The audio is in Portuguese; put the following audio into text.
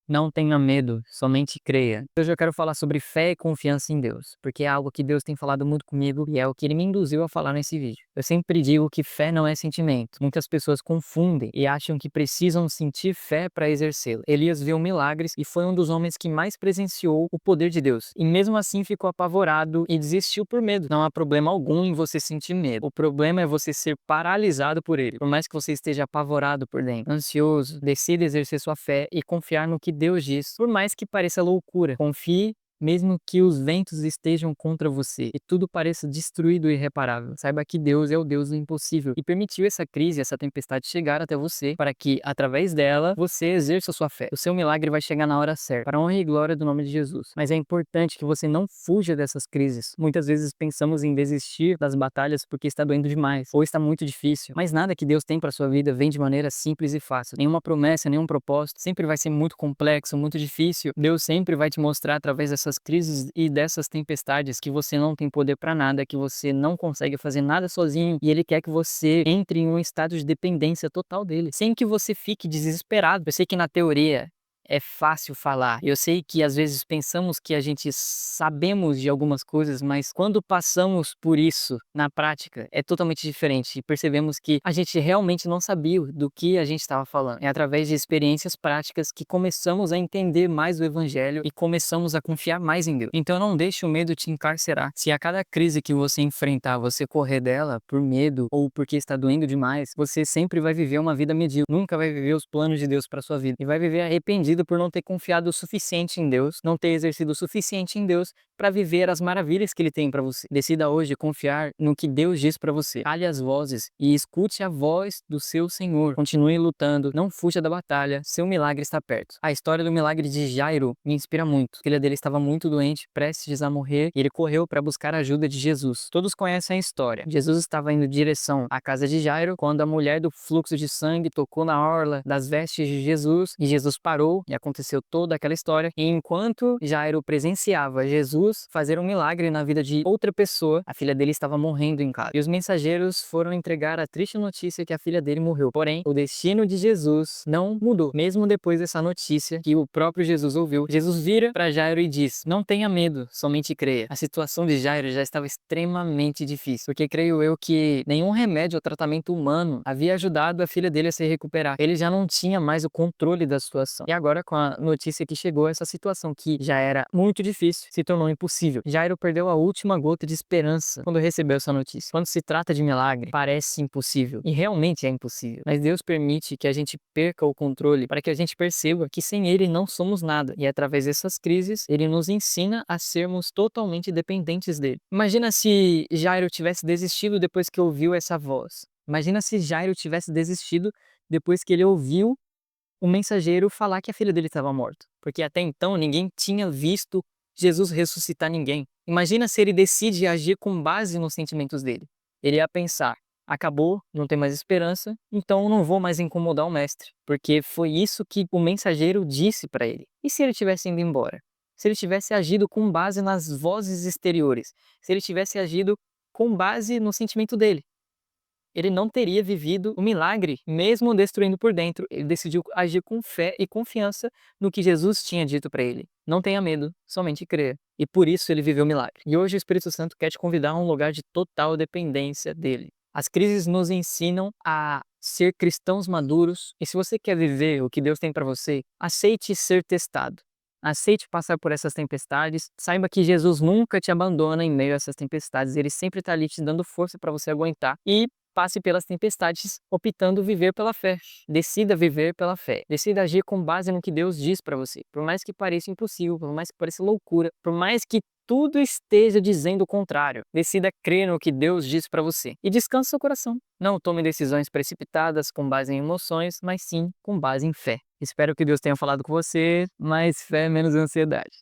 Não tenha medo, somente creia. Hoje eu quero falar sobre fé e confiança em Deus, porque é algo que Deus tem falado muito comigo e é o que Ele me induziu a falar nesse vídeo. Eu sempre digo que fé não é sentimento. Muitas pessoas confundem e acham que precisam sentir fé para exercê-la. Elias viu milagres e foi um dos homens que mais presenciou o poder de Deus. E mesmo assim ficou apavorado e desistiu por medo. Não há problema algum em você sentir medo. O problema é você ser paralisado por ele. Por mais que você esteja apavorado por dentro, ansioso, decida exercer sua fé e confiar no que Deus diz, por mais que pareça loucura. Confie mesmo que os ventos estejam contra você e tudo pareça destruído e irreparável. Saiba que Deus é o Deus do impossível e permitiu essa crise, essa tempestade chegar até você para que, através dela, você exerça sua fé. O seu milagre vai chegar na hora certa, para a honra e glória do nome de Jesus. Mas é importante que você não fuja dessas crises. Muitas vezes pensamos em desistir das batalhas porque está doendo demais ou está muito difícil. Mas nada que Deus tem para sua vida vem de maneira simples e fácil. Nenhuma promessa, nenhum propósito sempre vai ser muito complexo, muito difícil. Deus sempre vai te mostrar através dessas crises e dessas tempestades que você não tem poder para nada, que você não consegue fazer nada sozinho e Ele quer que você entre em um estado de dependência total dele, sem que você fique desesperado. Eu sei que na teoria é fácil falar. Eu sei que às vezes pensamos que a gente sabemos de algumas coisas, mas quando passamos por isso na prática é totalmente diferente e percebemos que a gente realmente não sabia do que a gente estava falando. É através de experiências práticas que começamos a entender mais o evangelho e começamos a confiar mais em Deus. Então não deixe o medo te encarcerar. Se a cada crise que você enfrentar, você correr dela por medo ou porque está doendo demais, você sempre vai viver uma vida medíocre. Nunca vai viver os planos de Deus para sua vida e vai viver arrependido por não ter confiado o suficiente em Deus, não ter exercido o suficiente em Deus para viver as maravilhas que Ele tem para você. Decida hoje confiar no que Deus diz para você. Cale as vozes e escute a voz do seu Senhor. Continue lutando, não fuja da batalha, seu milagre está perto. A história do milagre de Jairo me inspira muito. A filha dele estava muito doente, prestes a morrer, e ele correu para buscar a ajuda de Jesus. Todos conhecem a história. Jesus estava indo em direção à casa de Jairo quando a mulher do fluxo de sangue tocou na orla das vestes de Jesus e Jesus parou e aconteceu toda aquela história. E enquanto Jairo presenciava Jesus fazer um milagre na vida de outra pessoa, a filha dele estava morrendo em casa. E os mensageiros foram entregar a triste notícia que a filha dele morreu. Porém, o destino de Jesus não mudou. Mesmo depois dessa notícia que o próprio Jesus ouviu, Jesus vira para Jairo e diz: "Não tenha medo, somente creia." A situação de Jairo já estava extremamente difícil, porque creio eu que nenhum remédio ou tratamento humano havia ajudado a filha dele a se recuperar. Ele já não tinha mais o controle da situação. E agora, com a notícia que chegou, essa situação que já era muito difícil se tornou impossível. Jairo perdeu a última gota de esperança quando recebeu essa notícia. Quando se trata de milagre, parece impossível. E realmente é impossível. Mas Deus permite que a gente perca o controle para que a gente perceba que sem Ele não somos nada. E através dessas crises, Ele nos ensina a sermos totalmente dependentes dele. Imagina se Jairo tivesse desistido depois que ouviu essa voz. Imagina se Jairo tivesse desistido depois que ele ouviu o mensageiro falar que a filha dele estava morta, porque até então ninguém tinha visto Jesus ressuscitar ninguém. Imagina se ele decide agir com base nos sentimentos dele. Ele ia pensar: acabou, não tem mais esperança, então não vou mais incomodar o mestre, porque foi isso que o mensageiro disse para ele. E se ele tivesse ido embora? Se ele tivesse agido com base nas vozes exteriores? Se ele tivesse agido com base no sentimento dele? Ele não teria vivido o milagre, mesmo destruindo por dentro. Ele decidiu agir com fé e confiança no que Jesus tinha dito para ele. Não tenha medo, somente creia. E por isso ele viveu o milagre. E hoje o Espírito Santo quer te convidar a um lugar de total dependência dele. As crises nos ensinam a ser cristãos maduros. E se você quer viver o que Deus tem para você, aceite ser testado. Aceite passar por essas tempestades. Saiba que Jesus nunca te abandona em meio a essas tempestades. Ele sempre está ali te dando força para você aguentar. E passe pelas tempestades optando viver pela fé. Decida viver pela fé. Decida agir com base no que Deus diz para você. Por mais que pareça impossível, por mais que pareça loucura, por mais que tudo esteja dizendo o contrário, decida crer no que Deus diz para você. E descanse seu coração. Não tome decisões precipitadas com base em emoções, mas sim com base em fé. Espero que Deus tenha falado com você. Mais fé, menos ansiedade.